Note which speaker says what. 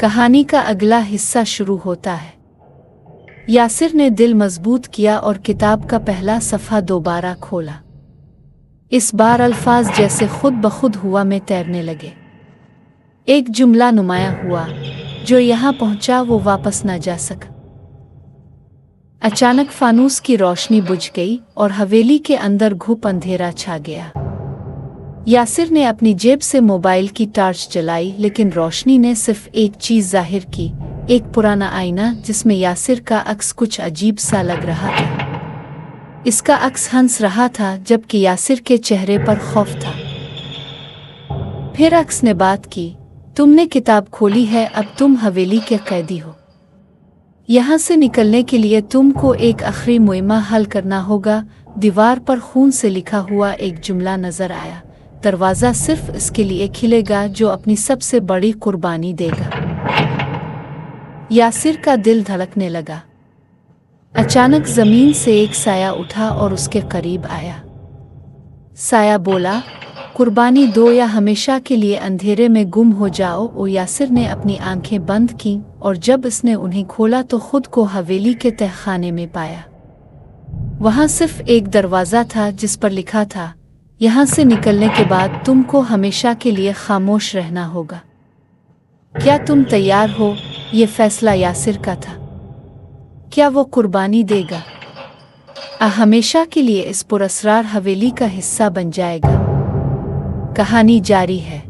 Speaker 1: कहानी का अगला हिस्सा शुरू होता है। यासिर ने दिल मजबूत किया और किताब का पहला सफ़ा दोबारा खोला। इस बार अल्फाज जैसे खुद ब खुद हुआ में तैरने लगे। एक जुमला नुमाया हुआ, जो यहाँ पहुँचा वो वापस न जा सका। अचानक फानूस की रोशनी बुझ गई और हवेली के अंदर घुप अंधेरा छा गया। यासिर ने अपनी जेब से मोबाइल की टार्च जलाई, लेकिन रोशनी ने सिर्फ एक चीज जाहिर की, एक पुराना आईना जिसमें यासिर का अक्स कुछ अजीब सा लग रहा था। इसका अक्स हंस रहा था, जबकि यासिर के चेहरे पर खौफ था। फिर अक्स ने बात की, तुमने किताब खोली है, अब तुम हवेली के कैदी हो। यहाँ से निकलने के लिए तुमको एक आखिरी मुहिम्मा हल करना होगा। दीवार पर खून से लिखा हुआ एक जुमला नजर आया, दरवाज़ा सिर्फ इसके लिए खिलेगा जो अपनी सबसे बड़ी कुर्बानी देगा। यासिर का दिल धड़कने लगा। अचानक जमीन से एक साया उठा और उसके करीब आया। साया बोला, कुर्बानी दो या हमेशा के लिए अंधेरे में गुम हो जाओ। और यासिर ने अपनी आंखें बंद की और जब इसने उन्हें खोला तो खुद को हवेली के तहखाने में पाया। वहां सिर्फ एक दरवाज़ा था जिस पर लिखा था, यहाँ से निकलने के बाद तुमको हमेशा के लिए खामोश रहना होगा। क्या तुम तैयार हो? ये फैसला यासिर का था। क्या वो कुर्बानी देगा? हमेशा के लिए इस पुरअसरार हवेली का हिस्सा बन जाएगा। कहानी जारी है।